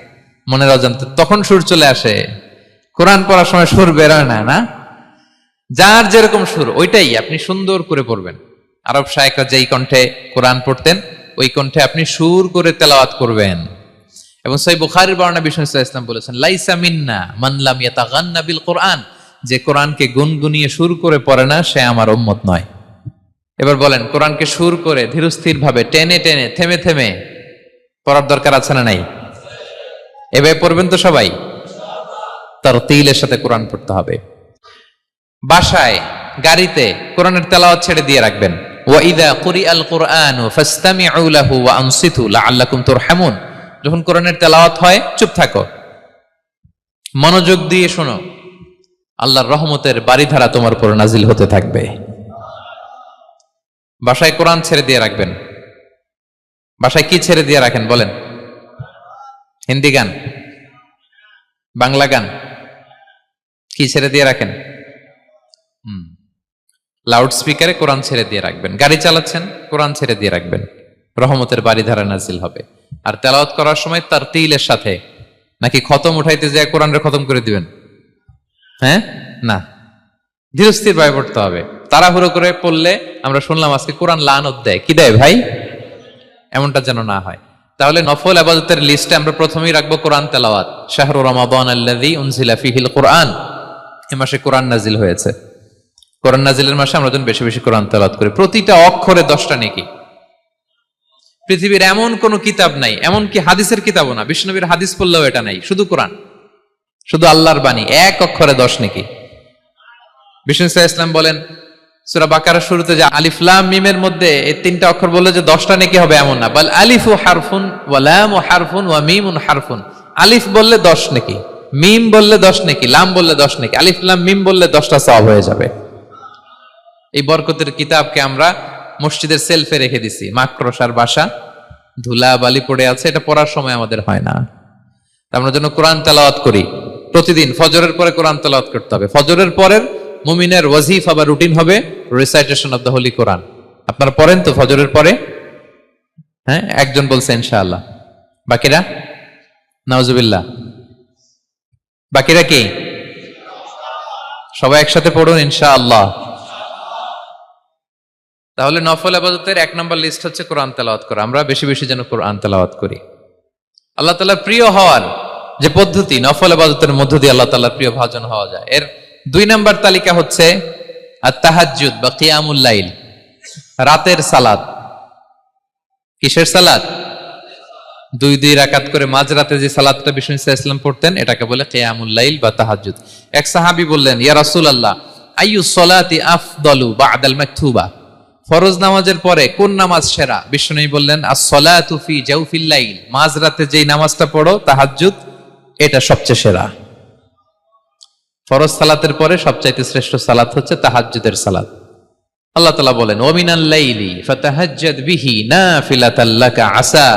মনের অজান্তে, তখন সুর চলে আসে। কোরআন পড়ার সময় সুর বেরোয় না, না? যার যেরকম সুর ওইটাই আপনি সুন্দর করে পড়বেন। আরব শায়েখরা যেই কণ্ঠে কোরআন পড়তেন ওই কণ্ঠে আপনি সুর করে তেলাওয়াত করবেন। এবং সহিহ বুখারীর বর্ণনা বিষ্ণু সাল্লাল্লাহু আলাইহি ওয়াসাল্লাম বলেছেন লাইসা মিন্না মান লাম ইয়াতাগান্না বিল কোরআন, যে কোরআনকে গুনগুনিয়ে সুর করে পড়ে না সে আমার উম্মত নয়। এবার বলেন, কোরআনকে সুর করে ধীরস্থির ভাবে টেনে টেনে থেমে থেমে পড়ার দরকার আছে না নাই? এভাবে পড়বেন তো সবাই? তারতিলের সাথে কোরআন পড়তে হবে। বাসায়, গাড়িতে কোরআনের তেলাওয়াত ছেড়ে দিয়ে রাখবেন। ওয়া ইযা কুরিআল কুরআনু ফাসতামিউ লাহু ওয়া আনসিতু লাআল্লাকুম তুরহামুন, যখন কোরআনের তেলাওয়াত হয় চুপ থাকো, মনোযোগ দিয়ে শোনো, আল্লাহর রহমতের বারিধারা তোমার উপর নাজিল হতে থাকবে। বাসায় কোরআন ছেড়ে দিয়ে রাখবেন। বাসায় কি ছেড়ে দিয়ে রাখেন বলেন? হিন্দি গান, বাংলা গান, কি ছেড়ে দিয়ে রাখেন? লাউড স্পিকারে কোরআন ছেড়ে দিয়ে রাখবেন। গাড়ি চালাচ্ছেন, কোরআন ছেড়ে দিয়ে রাখবেন, রহমতের বারিধারা নাজিল হবে। আর তেলাওয়াত করার সময় তারতিলের সাথে, নাকি খতম উঠাইতে যায় কোরআনের খতম করে দিবেন? হ্যাঁ, না, ধীরস্থির ভাবে পড়তে হবে। তাড়াহুড়ো করে পড়লে আমরা শুনলাম আজকে কোরআন লানত দেয়, কি দেয় ভাই? এমনটা যেন না হয়। তাহলে নফল ইবাদতের লিস্টে আমরা প্রথমেই রাখবো কোরআন তেলাওয়াত। শাহরু রমাদান আল্লাযী উনজিলা ফীহিল কুরআন, এই মাসে কোরআন নাজিল হয়েছে। কোরআন নাজিলের মাসে আমরা যেন বেশি বেশি কোরআন তেলাওয়াত করি। প্রতিটা অক্ষরে 10টা নেকি। পৃথিবীর এমন কোন কিতাব নাই, এমন কি হাদিসের কিতাবও না, বিষ্ণুনবীর হাদিস পড়লেও এটা নাই, শুধু কোরআন, শুধু আল্লাহর বাণী, এক অক্ষরে 10 নেকি। বিষ্ণু ইসলাম বলেন সূরা বাকারার শুরুতে যে আলিফ লাম মিমের মধ্যে এই 3টা অক্ষর বললে যে 10টা নেকি হবে এমন না, বল আলিফু হারফুন ওয়া লামু হারফুন ওয়া মিমুন হারফুন। আলিফ বললে 10 নেকি, মিম বললে 10 নেকি, লাম বললে 10 নেকি, আলিফ লাম মিম বললে 10টা সওয়াব হয়ে যাবে। এই বরকতের কিতাবকে আমরা মসজিদের সেলফে রেখে দিছি, মাকড়সার বাসা, ধুলা বালি পড়ে আছে, এটা পড়ার সময় আমাদের হয় না। আমরা যেন কোরআন তেলাওয়াত করি প্রতিদিন। ফজরের পরে কোরআন তেলাওয়াত করতে হবে। ফজরের পরের মুমিনের ওয়াজিফা বা রুটিন হবে রিসাইটেশন অফ দ্য হোলি কোরআন। আপনারা পড়েন তো ফজরের পরে? হ্যাঁ, একজন বলছে ইনশাআল্লাহ, বাকিরা নাউজুবিল্লাহ, বাকিরা কি? সবাই একসাথে পড়ুন ইনশাআল্লাহ। তাহলে নফল ইবাদতের 1 নম্বর লিস্ট হচ্ছে কোরআন তেলাওয়াত করা। আমরা বেশি বেশি যেন কোরআন তেলাওয়াত করি। আল্লাহ তাআলার প্রিয় হওয়ার যে পদ্ধতি, নফল ইবাদতের মধ্য দিয়ে আল্লাহ তাআলার প্রিয় ভাজন হওয়া যায়। এর 2 নম্বর তালিকা হচ্ছে আত-তাহাজ্জুদ বা কিয়ামুল লাইল, রাতের সালাত। কিসের সালাত? 2 রাকাত করে মাঝরাতে যে সালাতটা বিষ্ণু ইসলাম পড়তেন এটাকে বলে কিয়ামুল লাইল বা তাহাজ্জুদ। এক সাহাবী বললেন, ইয়া রাসূলুল্লাহ, আইয়ুস সালাতি আফদালু বা'দাল মাকতুবা, ফরজ নামাজের পরে কোন নামাজ সেরা? বিষ্ণু বললেন, আস-সালাতু ফি জাওফিল লাইল, মাঝরাতে যেই নামাজটা পড়ো তাহাজ্জুদ, এটা সবচেয়ে সেরা। ফরজ সালাতের পরে সবচাইতে শ্রেষ্ঠ সালাত হচ্ছে তাহাজ্জুদের সালাত। আল্লাহ তাআলা বলেন, ওয়া মিনাল লাইলি ফাতাহাজ্জাদ বিহি নাফিলাতাল লাকা আসা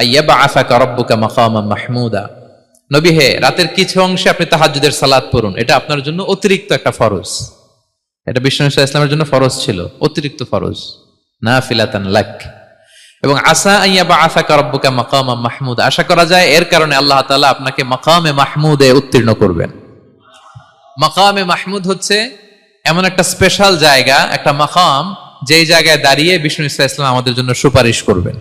আইয়াবআসাকা রাব্বুকা মাকামান মাহমুদা। নবী হে, রাতের কিছু অংশে আপনি তাহাজ্জুদের সালাত পড়ুন, এটা আপনার জন্য অতিরিক্ত একটা ফরজ। এটা বিষ্ণু ইসলামের জন্য ফরজ ছিল, অতিরিক্ত ফরজ, নাফিলাতান লাক। এবং আসা আইয়াবআসাকা রাব্বুকা মাকামান মাহমুদা, আশা করা যায় এর কারণে আল্লাহ তাআলা আপনাকে মাকামে মাহমুদে উত্তীর্ণ করবেন। মাকামে মাহমুদ হচ্ছে এমন একটা স্পেশাল জায়গা, একটা মাকাম, যেই জায়গায় দাঁড়িয়ে বিষ্ণু ইসলাম আমাদের জন্য সুপারিশ করবেন।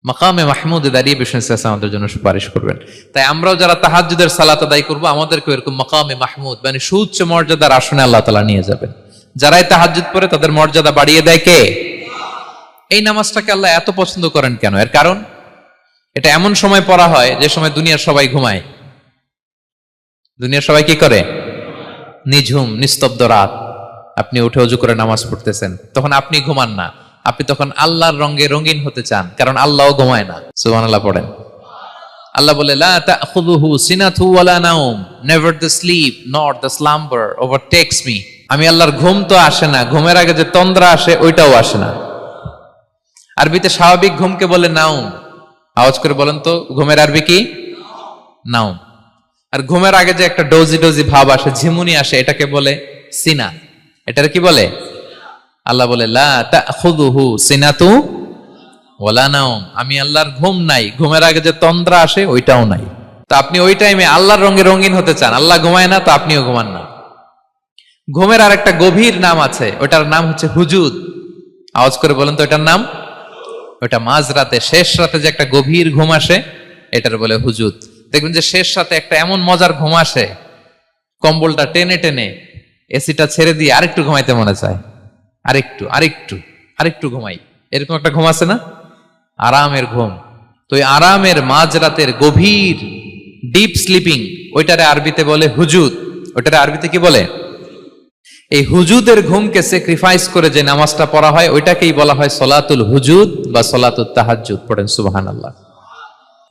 মাকামে মাহমুদে দাঁড়িয়ে বিষ্ণু ইসলাম আমাদের জন্য সুপারিশ করবেন। তাই আমরাও যারা তাহাজ্জুদের সালাত আদায় করবো, আমাদেরকে এরকম মাকামে মাহমুদ মানে সুউচ্চ মর্যাদার আসনে আল্লাহ তাআলা নিয়ে যাবেন। যারাই তাহাজ্জুদ পড়ে তাদের মর্যাদা বাড়িয়ে দেয় কে? এই নামাজটাকে আল্লাহ এত পছন্দ করেন কেন? এর কারণ, এটা এমন সময় পড়া হয় যে সময় দুনিয়ার সবাই ঘুমায়। দুনিয়ার সবাই কি করে? নিঝুম নিস্তব্ধ রাত, আপনি উঠে ওযু করে নামাজ পড়তেছেন, তখন আপনি ঘুমান না, আপনি তখন আল্লাহর রঙে রঙিন হতে চান, কারণ আল্লাহও ঘুমায় না। সুবহানাল্লাহ পড়েন। আল্লাহ বলে, লা তাখুযুহু সিনাতু ওয়ালা নাওম, never the sleep nor the slumber overtakes me. আমি আল্লাহর ঘুম তো আসে না, ঘুমের আগে যে তন্দ্রা আসে ওইটাও আসে না। আরবিতে স্বাভাবিক ঘুমকে বলে নাওম। আওয়াজ করে বলেন তো, ঘুমের আরবি কি? নাওম। আর ঘুমের আগে যে একটা ডোজি ডোজি ভাব আসে, ঝিমুনি আসে, এটাকে বলে সিনা। এটার কি বলে? আল্লাহ বলে, লা তাখুযুহু সিনাতু ওয়ালা নাওম, আমি আল্লাহর ঘুম নাই, ঘুমের আগে যে তন্দ্রা আসে ওইটাও নাই। তো আপনি ওই টাইমে আল্লাহর রঙে রঙিন হতে চান, আল্লাহ ঘুমায় না, তো আপনিও ঘুমান না। ঘুমের আর একটা গভীর নাম আছে, ওটার নাম হচ্ছে হুজুদ। আওয়াজ করে বলেন তো এটার নাম? ওটা মাঝরাতে, শেষ রাতে যে একটা গভীর ঘুম আসে, এটার বলে হুজুদ। দেখবেন যে শেষ রাতে একটা এমন মজার ঘুম আসে, কম্বলটা টেনে টেনে এসিটা ছেড়ে দিয়ে আরেকটু ঘুমাইতে মনে চায়, আরেকটু আরেকটু আরেকটু ঘুমাই, এরকম একটা ঘুম আছে না? আরামের ঘুম। তো এই আরামের মাঝরাতের গভীর ডিপ স্লিপিং, ওইটারে আরবিতে বলে হুজুদ। ওইটারে আরবিতে কি বলে? এই হুজুদের ঘুমকে স্যাক্রিফাইস করে যে নামাজটা পড়া হয়, ওইটাকেই বলা হয় সলাতুল হুজুদ বা সলাতুত তাহাজ্জুদ। পড়েন সুবহানাল্লাহ।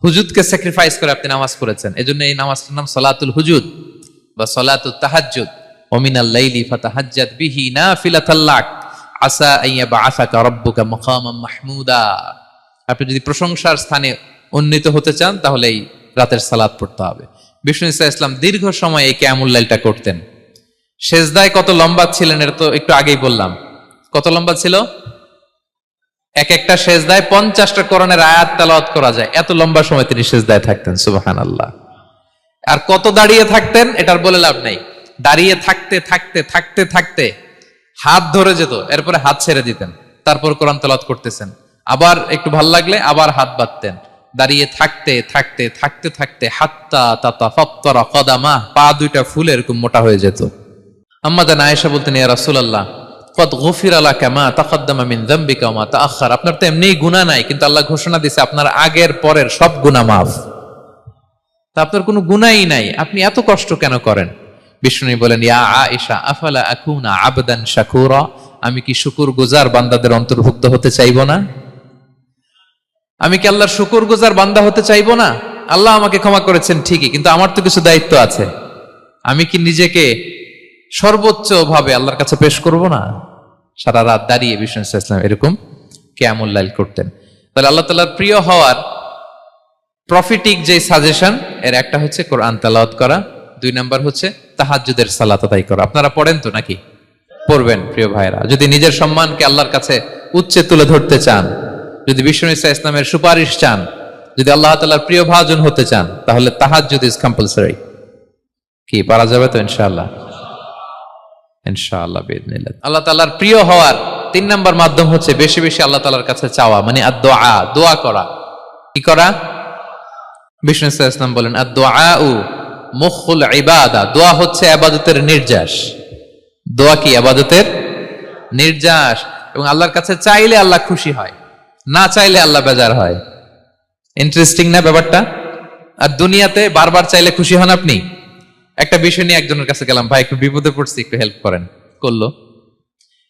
হুজুদকে স্যাক্রিফাইস করে আপনি নামাজ পড়েছেন, এজন্য এই নামাজটার নাম সলাতুল হুজুদ বা সলাতুত তাহাজ্জুদ। ওয়া মিনাল লাইলি ফাতাহাজ্জাদ বিহি নাফিলাতাল লাক আসা আইয়াবআসাকা রাব্বুকা মাকামান মাহমুদা। আপনি যদি প্রশংসার স্থানে উন্নীত হতে চান, তাহলে এই রাতের সালাত পড়তে হবে। বিষ্ণু ইসলাম দীর্ঘ সময় এই কিয়ামুল লাইলটা করতেন। সেজদায় কত লম্বা ছিলেন এটা তো একটু আগেই বললাম। কত লম্বা ছিল? এক একটা সেজদায় 50টা কোরআনের আয়াত তেলাওয়াত করা যায়, এত লম্বা সময় তিনি সেজদায় থাকতেন। সুবহানাল্লাহ। আর কত দাঁড়িয়ে থাকতেন এটার বলে লাভ নেই। দাঁড়িয়ে থাকতে থাকতে থাকতে থাকতে হাত ধরে যেত, এরপরে হাত ছেড়ে দিতেন, তারপর কোরআন তেলাওয়াত করতেছেন, আবার একটু ভাল লাগলে আবার হাত বাঁধতেন। দাঁড়িয়ে থাকতে থাকতে থাকতে থাকতে হাত্তা তাতাফাত্তারা কদামা, পা দুইটা ফুলে এরকম মোটা হয়ে যেত। আম্মা জান আয়েশা বলতেন, ইয়া রাসূলুল্লাহ কদ গুফিরা লাকা মা তাকাদ্দামা মিন যামবিকা ওয়া মা তাআখার, আপনার তো এমনিই গুনাহ নাই, কিন্তু আল্লাহ ঘোষণা দিয়েছে আপনার আগের পরের সব গুনাহ মাফ। তা আপনার কোনো গুনাহই নাই, আপনি এত কষ্ট কেন করেন? বিষ্ণু বলেন, ইয়া আয়েশা আফালা আকুনা আবদান শাকুরা, আমি কি শুকরগুজার বান্দাদের অন্তর্ভুক্ত হতে চাইবো না? আমি কি আল্লাহর শুকরগুজার বান্দা হতে চাইবো না? আল্লাহ আমাকে ক্ষমা করেছেন ঠিকই, কিন্তু আমার তো কিছু দায়িত্ব আছে। আমি কি নিজেকে সর্বোচ্চ ভাবে আল্লাহর কাছে পেশ করব না? সারা রাত দাঁড়িয়ে বিষ্ণু ইসলাম এরকম কিয়ামুল লাইল করতেন। তাহলে আল্লাহ তাআলার প্রিয় হওয়ার প্রফিটিক যে সাজেশন, এর একটা হচ্ছে কোরআন তেলাওয়াত করা, 2 নাম্বার হচ্ছে তাহাজ্জুদের সালাত আদায় করা। আপনারা পড়েন তো নাকি? পড়বেন প্রিয় ভাইরা। যদি নিজের সম্মানকে আল্লাহর কাছে উচ্চে তুলে ধরতে চান, যদি বিষ্ণু ইসলামের সুপারিশ চান, যদি আল্লাহ তাআলার প্রিয় ভাজন হতে চান, তাহলে তাহাজ্জুদ ইজ কম্পালসরি। কি পারা যাবে তো? ইনশাআল্লাহ, ইনশাআল্লাহ বিইذنিল্লাহ। আল্লাহ তাআলার প্রিয় হওয়ার 3 নাম্বার মাধ্যম হচ্ছে বেশি বেশি আল্লাহ তাআলার কাছে চাওয়া, মানে আদ-দুআ, দোয়া করা। কি করা? বিষ্ণু ইসলাম বলেন, আদ-দুআউ মুখুল ইবাদা, দোয়া হচ্ছে ইবাদতের নির্যাস। দোয়া কি? ইবাদতের নির্যাস। এবং আল্লাহর কাছে চাইলে আল্লাহ খুশি হয়, না চাইলে আল্লাহ বেজার হয়। ইন্টারেস্টিং না ব্যাপারটা? আর দুনিয়াতে বারবার চাইলে খুশি হন আপনি? একটা বিষয় নিয়ে একজনের কাছে গেলাম, ভাই একটু বিপদে পড়ছি, একটু হেল্প করেন, করলো।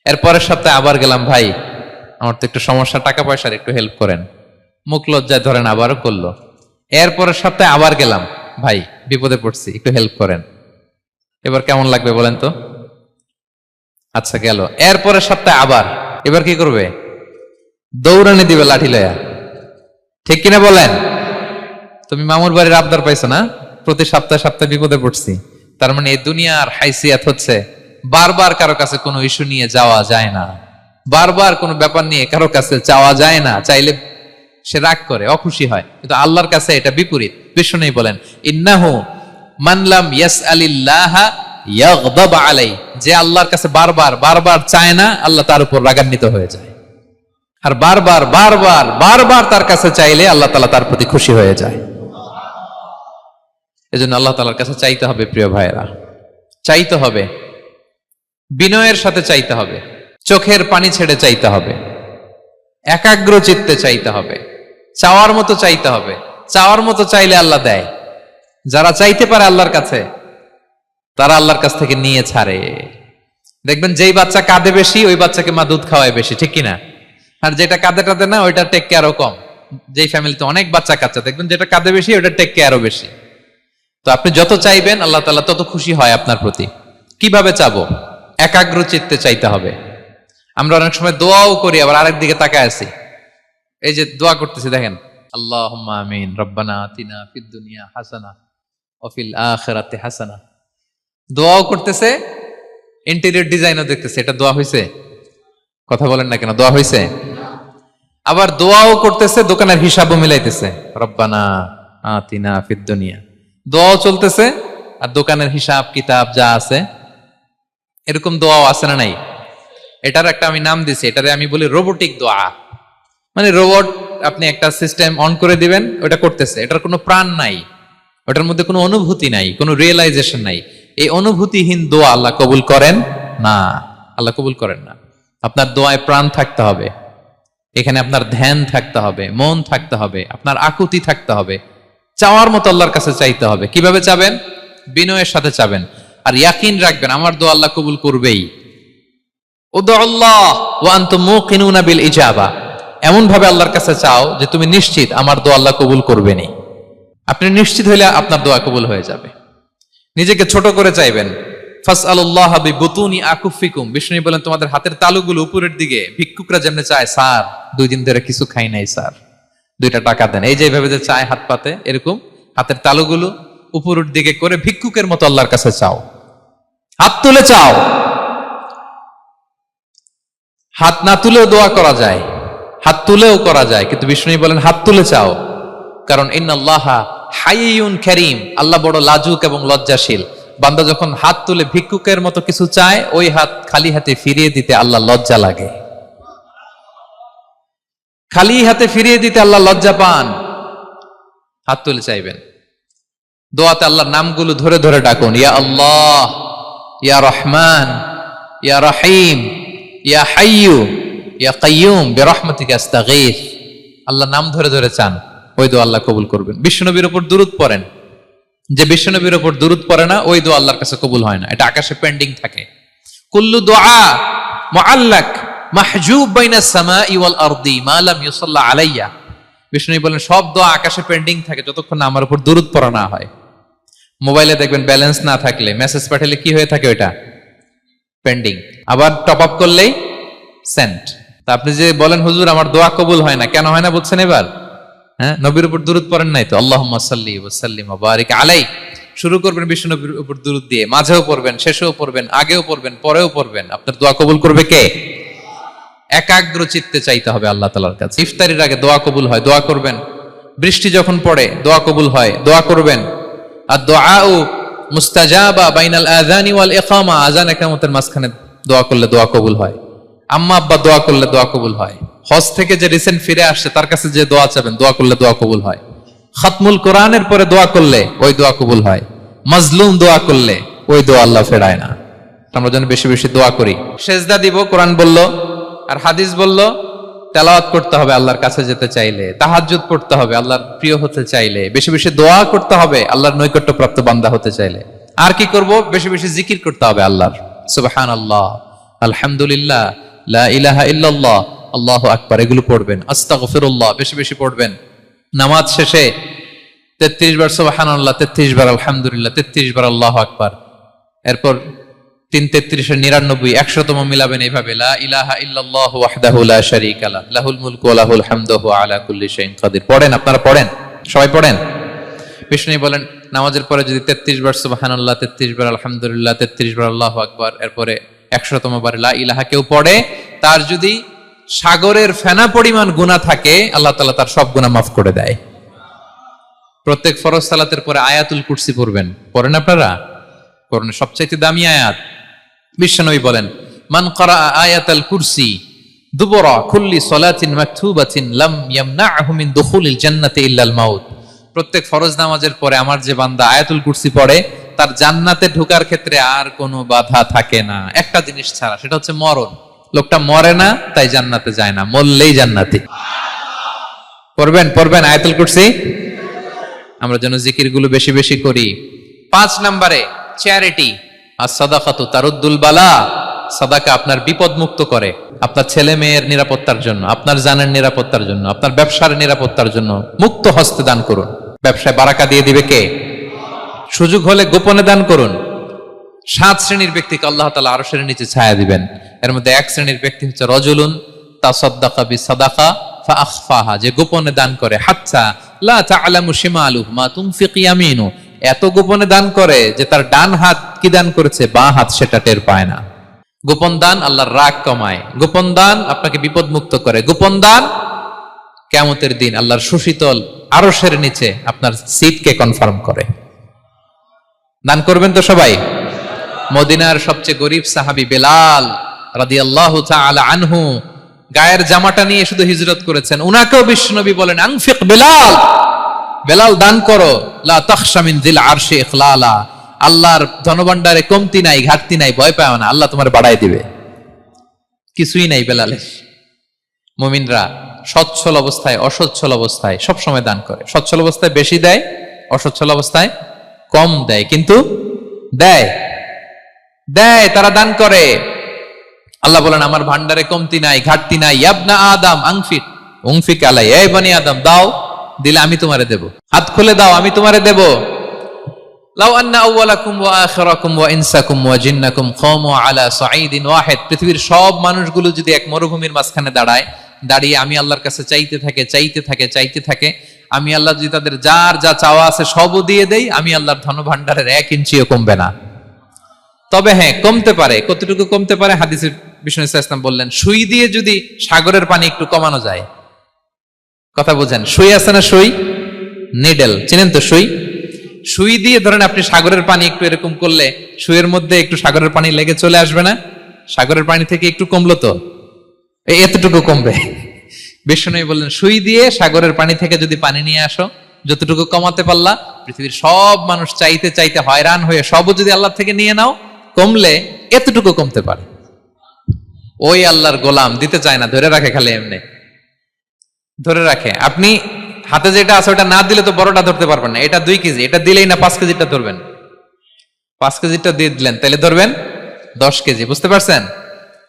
এর পরের সপ্তাহে আবার গেলাম, ভাই আমার তো একটু সমস্যা, টাকা পয়সার, একটু হেল্প করেন, মুখ লজ্জায় ধরেন, আবারও করলো। এর পরের সপ্তাহে আবার গেলাম, ভাই বিপদে পড়ছি, একটু হেল্প করেন। এবার কেমন লাগবে বলেন তো? আচ্ছা গেল। এর পরের সপ্তাহে আবার, এবার কি করবে? দৌড়ানি দিবে লাঠি লয়া, ঠিক কিনা বলেন? তুমি মামুর বাড়ির আবদার পাইছো না, প্রতি সপ্তাহে সপ্তাহে বিপদে পড়ছি। তার মানে এই দুনিয়ার হাইসিয়াত হচ্ছে বারবার কারো কাছে কোনো ইস্যু নিয়ে যাওয়া যায় না, বারবার কোনো ব্যাপার নিয়ে কারো কাছে চাওয়া যায় না। চাইলে সে রাগ করে, অখুশি হয়, কিন্তু আল্লাহর কাছে এটা বিপরীত। বিষ্ণু বলেন, ইন্নাহু মান লাম ইয়াসআলিল্লাহা ইয়াগদাব আলাই, যে আল্লাহর কাছে বারবার বারবার চায় না, আল্লাহ তার উপর রাগান্বিত হয়ে যায়। আর বারবার বারবার বারবার তার কাছে চাইলে আল্লাহ তাআলা তার প্রতি খুশি হয়ে যায়। এজন্য আল্লাহ তাআলার কাছে চাইতে হবে প্রিয় ভাইয়েরা, চাইতে হবে, বিনয়ের সাথে চাইতে হবে, চোখের পানি ছেড়ে চাইতে হবে, একাগ্র চিত্তে চাইতে হবে, চাওয়ার মতো চাইতে হবে। চাওয়ার মতো চাইলে আল্লাহ দেয়। যারা চাইতে পারে আল্লাহর কাছে, তারা আল্লাহর কাছ থেকে নিয়ে ছাড়ে। দেখবেন যেই বাচ্চা কাঁদে বেশি, ওই বাচ্চাকে মা দুধ খাওয়ায় বেশি, ঠিক কিনা? আর যেটা কাঁদে টাদে না, ওইটা টেক কেয়ারও কম। যেই ফ্যামিলিতে অনেক বাচ্চা কাচ্চা, দেখবেন যেটা কাঁদে বেশি, ওইটা টেক কেয়ারও বেশি। তো আপনি যত চাইবেন আল্লাহ তাআলা তত খুশি হয় আপনার প্রতি। কিভাবে চাবো? একাগ্র চিত্তে চাইতে হবে। আমরা অনেক সময় দোয়াও করি, আবার আরেক দিকে তাকায় আছি। এই যে দোয়া করতেছি, দেখেন, আল্লাহুম্মা আমিন, রব্বানা আতিনা ফিদ দুনিয়া হাসানা ওয়া ফিল আখিরাতি হাসানা। দোয়াও করতেছে, ইন্টেরিয়র ডিজাইনও দেখতেছে। এটা দোয়া হইছে? কথা বলেন না কেন? দোয়া হইছে? আবার দোয়াও করতেছে, দোকানের হিসাবও মিলাইতেছে, রব্বানা আতিনা ফিদ দুনিয়া। দোয়াও চলতেছে আর দোকানের হিসাব কিতাব যা আছে, এরকম দোয়াও আছে না নাই? এটার একটা আমি নাম দিছি, এটারে আমি বলি রোবোটিক দোয়া। মানে রোবট, আপনি একটা সিস্টেম অন করে দিবেন, ওটা করতেছে, এটার কোনো প্রাণ নাই, ওটার মধ্যে কোনো অনুভূতি নাই, কোনো রিয়েলাইজেশন নাই। এই অনুভূতিহীন দোয়া আল্লাহ কবুল করেন না, আল্লাহ কবুল করেন না। আপনার দোয়ায় প্রাণ থাকতে হবে, এখানে আপনার ধ্যান থাকতে হবে, মন থাকতে হবে, আপনার আকুতি থাকতে হবে, চাওয়ার মতো আল্লাহর কাছে চাইতে হবে। কিভাবে চাবেন? বিনয়ের সাথে চাবেন, আর ইয়াকিন রাখবেন আমার দোয়া আল্লাহ কবুল করবেই। উদুল্লাহ ওয়া আনতুম মুকিনুনা বিল ইজাবা, এমন ভাবে আল্লাহর কাছে চাও যে তুমি নিশ্চিত আমার দোয়া আল্লাহ কবুল করবেনই। আপনি নিশ্চিত হইলে আপনার দোয়া কবুল হয়ে যাবে। নিজেকে ছোট করে চাইবেন। ফাসআলুল্লাহ বিবুতুনি আকুফিকুম, বিষ্ণু বলেন তোমাদের হাতের তালুগুলো উপরের দিকে, ভিক্ষুকরা যেমনে চায়, স্যার 2 দিন ধরে কিছু খাই নাই স্যার, 2টা টাকা দেন, এই যে এইভাবে যে চায় হাত পাতে, এরকম হাতের তালুগুলো উপরের দিকে করে ভিক্ষুকের মতো আল্লাহর কাছে চাও। হাত তুলে চাও, হাত না তুলেও দোয়া করা যায়, হাত তুলেও করা যায়, কিন্তু বিষ্ণু বলেন হাত তুলে চাও। কারণ ইন্নাল্লাহা হাইয়ুন কারীম, আল্লাহ বড় লাজুক এবং লজ্জাশীল। বান্দা যখন হাত তুলে ভিক্ষুকের মতো কিছু চায়, ওই হাত খালি হাতে ফিরিয়ে দিতে আল্লাহ লজ্জা লাগে। খালি হাতে ফিরিয়ে দিতে আল্লাহ লজ্জা পান। হাত তুলে চাইবেন। দোয়াতে আল্লাহর নামগুলো ধরে ধরে ডাকুন, ইয়া আল্লাহ, ইয়া রহমান, ইয়া রহিম, ইয়া হাইয়ু, ইয়া কাইয়ুম বিরহমাতিকা আস্তাগীথ। আল্লাহর নাম ধরে ধরে চান, ওই দোয়া আল্লাহ কবুল করবেন। বিশ্বনবীর উপর দুরূদ পড়েন। যে বিশ্বনবীর উপর দুরূদ পড়ে না, ওই দোয়া আল্লাহর কাছে কবুল হয় না, এটা আকাশে পেন্ডিং থাকে। কুল্লু দুআ মুআল্লাক মাহজুব বাইনাস সামাই ওয়াল আরদি মা লাম ইউসাল্লা আলাইয়া। বিষ্ণু বলেন সব দোয়া আকাশে পেন্ডিং থাকে যতক্ষণ না আমার উপর দুরূদ পড়া না হয়। মোবাইলে দেখবেন ব্যালেন্স না থাকলে মেসেজ পাঠালে কি হয়ে থাকে, ওটা পেন্ডিং। আবার টপ আপ করলেই সেন্ট। তা আপনি যে বলেন হুজুর আমার দোয়া কবুল হয় না, কেন হয় না বলছেন এবার? হ্যাঁ, নবীর উপর দুরূদ পড়েন নাই তো। আল্লাহুম্মা সাল্লি ওয়া সাল্লিম ওয়া বারিক আলাই। শুরু করবেন বিশ্ব নবীর উপর দুরূদ দিয়ে, মাঝেও পড়বেন, শেষেও পড়বেন, আগেও পড়বেন, পরেও পড়বেন। আপনার দোয়া কবুল করবে কে? একাগ্র চিত্তে চাইতে হবে আল্লাহ তাআলার কাছে। ইফতারির আগে দোয়া কবুল হয়, দোয়া করবেন। বৃষ্টি যখন পড়ে দোয়া কবুল হয়, দোয়া করবেন। আর দুআউ মুস্তাজাবা বাইনাল আযানি ওয়াল ইকামা, আযান ইকামতের মাঝখানে দোয়া করলে দোয়া কবুল হয়। আম্মা আব্বা দোয়া করলে দোয়া কবুল হয়। হজ থেকে যে রিসেন্ট ফিরে আসছে তার কাছে যে দোয়া চাবেন, দোয়া করলে দোয়া কবুল হয়। খাতমুল কোরআনের পরে দোয়া করলে ওই দোয়া কবুল হয়। মাজলুম দোয়া করলে ওই দোয়া আল্লাহ ফেরায় না। আমরা যেন বেশি বেশি দোয়া করি। সেজদা দিব, কোরআন বলল আর হাদিস বলল তেলাওয়াত করতে হবে আল্লাহর কাছে যেতে চাইলে, তাহাজ্জুদ পড়তে হবে আল্লাহর প্রিয় হতে চাইলে, বেশি বেশি দোয়া করতে হবে আল্লাহর নৈকট্যপ্রাপ্ত বান্দা হতে চাইলে। আর কি করব? বেশি বেশি জিকির করতে হবে আল্লাহর। সুবহানাল্লাহ, আলহামদুলিল্লাহ, লা ইলাহা ইল্লাল্লাহ, আল্লাহু আকবার, এগুলো পড়বেন। আস্তাগফিরুল্লাহ বেশি বেশি পড়বেন। নামাজ শেষে 33 বার সুবহানাল্লাহ, 33 বার আলহামদুলিল্লাহ, 33 বার আল্লাহু আকবার। এরপর 3 33 99 100তম মিলাবেন এইভাবে, লা ইলাহা ইল্লাল্লাহু ওয়াহদাহু লা শারীকা লাহু লাহুল মুলকু ওয়া লাহুল হামদু ওয়া আলা কুল্লি শাইইন কাদির। পড়েন, আপনারা পড়েন, সবাই পড়েন। বিষ্ণু বলেন নামাজের পরে যদি 33 বার সুবহানাল্লাহ, 33 বার আলহামদুলিল্লাহ, 33 বার আল্লাহু আকবার, এরপরে 100তম বার লা ইলাহা কেউ পড়ে, তার যদি সাগরের ফেনা পরিমাণ গুনাহ থাকে আল্লাহ তাআলা তার সব গুনাহ মাফ করে দেয়। প্রত্যেক ফরজ সালাতের পরে আয়াতুল কুরসি পড়বেন। পড়েন আপনারা? কোরআনের সবচাইতে দামি আয়াত। বিশ্বনবী বলেন মান ক্বারা আয়াতাল কুরসি দুবরা কুল্লি সালাতিন মাকতুবাতিন লাম ইয়ামনাহু মিন দুখুলিল জান্নাতি ইল্লাল মাউত। প্রত্যেক ফরজ নামাজের পরে আমার যে বান্দা আয়াতুল কুরসি পড়ে তার জান্নাতে ঢোকার ক্ষেত্রে আর কোনো বাধা থাকে না, একটা জিনিস ছাড়া, সেটা হচ্ছে মরণ। লোকটা মরে না তাই জান্নাতে যায় না, মরলেই জান্নাতি। পড়বেন পড়বেন আয়াতুল কুরসি। আমরা যেন জিকির গুলো বেশি বেশি করি। 5 নম্বরে চ্যারিটি। আর সাদাকাতু তারুদ্দুল বালা। সাদাকা আপনার বিপদ মুক্ত করে, আপনার ছেলে মেয়ের নিরাপত্তার জন্য, আপনার জানের নিরাপত্তার জন্য, আপনার ব্যবসার নিরাপত্তার জন্য মুক্ত হস্তে দান করুন। ব্যবসায় বারাকা দিয়ে দিবে কে? সুযোগ হলে গোপনে দান করুন। 7 শ্রেণীর ব্যক্তিকে আল্লাহ তাআলা আরশের নিচে ছায়া দিবেন। এর মধ্যে 1 শ্রেণীর ব্যক্তি হচ্ছে রজুলুন তাসাদ্দাকা বিসাদাকা ফাআখফাহা, যে গোপনে দান করে। হাত্তা লা তা'লামু শিমালুহু মা তুনফিকু ইয়ামিনু, এত গোপনে দান করে যে তার ডান হাত কি দান করেছে বাঁ হাত সেটা টের পায় না। গোপন দান আল্লাহর রাগ কমায়। গোপন দান আপনাকে বিপদ মুক্ত করে। গোপন দান কিয়ামতের দিন আল্লাহর সুশীতল আরশের নিচে আপনার সিটকে কনফার্ম করে। দান করবেন তো সবাই? মদিনার সবচেয়ে গরিব সাহাবী বেলাল রাদিয়াল্লাহু তাআলা আনহু গায়ের জামাটা নিয়ে শুধু হিজরত করেছেন। উনাকেও বিশ্বনবী বলেন আনফিক বেলাল, বেলাল দান করো, লা তাখশা মিন যিল আরশি ইখলালা, আল্লাহর ধনভাণ্ডারে কমতি নাই, ঘাটতি নাই, ভয় পাও না, আল্লাহ তোমার বাড়ায় দিবে। কিছুই নাই বেলালের। মুমিনরা সচ্ছল অবস্থায় অসচ্ছল অবস্থায় সব সময় দান করে। সচ্ছল অবস্থায় বেশি দেয়, অসচ্ছল অবস্থায় কম দেয়, কিন্তু দেয় দেয়, তারা দান করে। আল্লাহ বলেন আমার ভান্ডারে কমতি নাই, ঘাটতি নাই। ইয়াবনা আদম আনফিক উনফিক আলাই, এই বনি আদম দাও, দিলে আমি তোমারে দেব। হাত খুলে দাও, আমি তোমারে দেব। লাউ আন্না আউওয়ালাকুম ওয়া আখিরাকুম ওয়া ইনসাকুম ওয়া জিন্নাকুম কামু আলা সাঈদিন ওয়াহিদ, পৃথিবীর সব মানুষগুলো যদি এক মরুভূমির মাঝখানে দাঁড়ায়, দাঁড়িয়ে আমি আল্লাহর কাছে চাইতে থাকে চাইতে থাকে চাইতে থাকে, আমি আল্লাহ যদি তাদের যার যা চাওয়া আছে সবও দিয়ে দেই, আমি আল্লাহর ধনভাণ্ডারের 1 ইঞ্চিও কমবে না। তবে হ্যাঁ, কমতে পারে। কতটুকু কমতে পারে? হাদিসে বিষ্ণু ইসলাম বললেন সুই দিয়ে যদি সাগরের পানি একটু কমানো যায়। কথা বুঝেন? সুই আছে না? সুই নিডেল, চেনেন তো সুই? সুই দিয়ে ধরেন আপনি সাগরের পানি একটু এরকম করলে সুইয়ের মধ্যে একটু সাগরের পানি লেগে চলে আসবে না? সাগরের পানি থেকে একটু কমলো তো, এতটুকু কমবে। বিষ্ণু বললেন সুই দিয়ে সাগরের পানি থেকে যদি পানি নিয়ে আসো, যতটুকু কমাতে পারলা, পৃথিবীর সব মানুষ চাইতে চাইতে হয়রান হয়ে সবও যদি আল্লাহ থেকে নিয়ে নাও, কমলে এতটুকু কমতে পারে। ওই আল্লাহর গোলাম দিতে চায় না, ধরে রাখে, খালি এমনি ধরে রাখে। আপনি হাতে যেটা আছে ওটা না দিলে তো বড়টা ধরতে পারবেন না। এটা 2 কেজি, এটা দিলেই না 5 কেজিটা ধরবেন। 5 কেজিটা দিয়ে দিলেন, তাহলে ধরবেন 10 কেজি। বুঝতে পারছেন?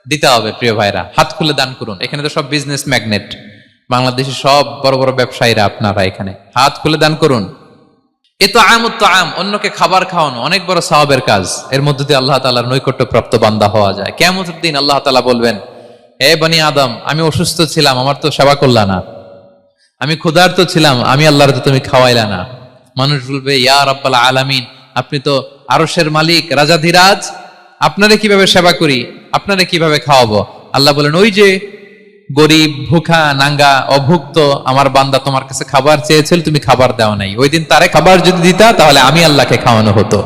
দিতে হবে প্রিয় ভাইরা, হাত খুলে দান করুন। এখানে তো সব বিজনেস ম্যাগনেট, বাংলাদেশের সব বড় বড় ব্যবসায়ীরা আপনারা এখানে, হাত খুলে দান করুন। এ তো আম, অন্যকে খাবার খাওয়ানো অনেক বড় সওয়াবের কাজ। এর মধ্যে দিয়ে আল্লাহ তাআলার নৈকট্য প্রাপ্ত বান্দা হওয়া যায়। কিয়ামতের দিন আল্লাহ তাআলা বলবেন, হে বনি আদম, আমি অসুস্থ ছিলাম, আমার তো সেবা করলা না। আমি ক্ষুধার্ত ছিলাম, আমি আল্লাহর তো তুমি খাওয়াইলা না। মানুষ বলবে, ইয়া রাব্বাল আলামিন, আপনি তো আরশের মালিক, রাজাধিরাজ, আপনারে কিভাবে সেবা করি, আপনারে কিভাবে খাওয়াবো? আল্লাহ বলেন, ওই যে গরিব, ভুখা, নাঙ্গা, অভুক্ত আমার বান্দা তোমার কাছে খাবার চেয়েছিল, তুমি খাবার দাও নাই। ওই দিন তারে খাবার যদি দিতা, তাহলে আমি আল্লাহকে খাওয়ানো হতো।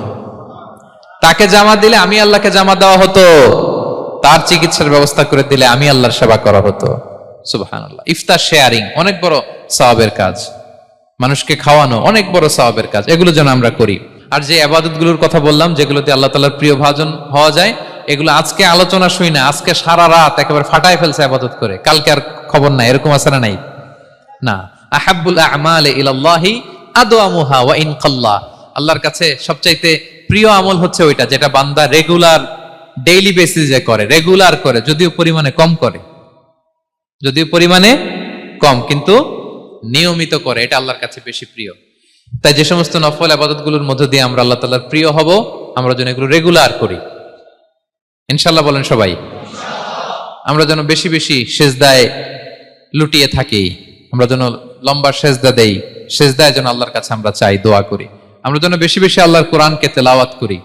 তাকে জামা দিলে আমি আল্লাহকে জামা দেওয়া হতো। তার চিকিৎসার ব্যবস্থা করে দিলে আমি আল্লাহর সেবা করা হতো। সুবহানাল্লাহ। ইফতার শেয়ারিং অনেক বড় সওয়াবের কাজ, মানুষকে খাওয়ানো অনেক বড় সওয়াবের কাজ। এগুলো যেন আমরা করি। আর যে ইবাদতগুলোর কথা বললাম, যেগুলোতে আল্লাহ তাআলার প্রিয় ভাজন হওয়া যায়, এগুলো আজকে আলোচনা শুই না, আজকে সারা রাত একেবারে ফাটায় ফেলছে ইবাদত করে, কালকে আর খবর নাই, এরকম আছে না নাই? না। আহাব্বুল আ'মালি ইলাল্লাহি আদওয়ামুহা ওয়া ইন কাল্লা। আল্লাহর কাছে সবচাইতে প্রিয় আমল হচ্ছে ওইটা যেটা বান্দা রেগুলার, ডেইলি বেসিসে করে, রেগুলার করে, যদিও পরিমাণে কম করে, যদিও পরিমাণে কম, কিন্তু নিয়মিত করে, এটা আল্লাহর কাছে বেশি প্রিয়। তাই যে সমস্ত নফল ইবাদতগুলোর মধ্য দিয়ে আমরা আল্লাহ তাআলার প্রিয় হব, আমরা যেন এগুলো রেগুলার করি, ইনশাআল্লাহ বলেন সবাই। আমরা যেন বেশি বেশি সেজদায় লুটিয়ে থাকি, আমরা যেন লম্বা সেজদা দেই, সেজদায় যেন আল্লাহর কাছে আমরা চাই, দোয়া করি। আমরা যেন বেশি বেশি আল্লাহর কোরআনকে তেলাওয়াত করি,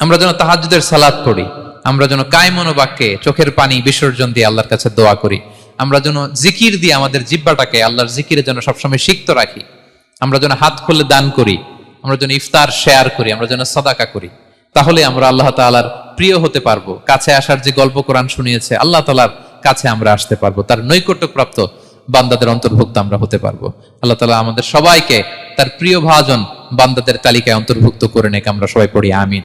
আমরা যেন তাহাজ্জুদের সালাত পড়ি, আমরা যেন কায়মন বাক্যে চোখের পানি বিসর্জন দিয়ে আল্লাহর কাছে দোয়া করি, আমরা যেন জিকির দিয়ে আমাদের জিহ্বাটাকে আল্লাহর জিকিরে যেন সবসময় সিক্ত রাখি, আমরা যেন হাত খুলে দান করি, আমরা যেন ইফতার শেয়ার করি, আমরা যেন সাদাকা করি। তাহলে আমরা আল্লাহ তাআলার প্রিয় হতে পারবো। কাছে আসার যে গল্প কোরআন শুনিয়েছে, আল্লাহ তাআলার কাছে আমরা আসতে পারবো, তার নৈকট্যপ্রাপ্ত বান্দাদের অন্তর্ভুক্ত আমরা হতে পারবো। আল্লাহ তাআলা আমাদের সবাইকে তার প্রিয় ভাজন বান্দাদের তালিকায় অন্তর্ভুক্ত করে নেক। আমরা সবাই পড়ি আমিন।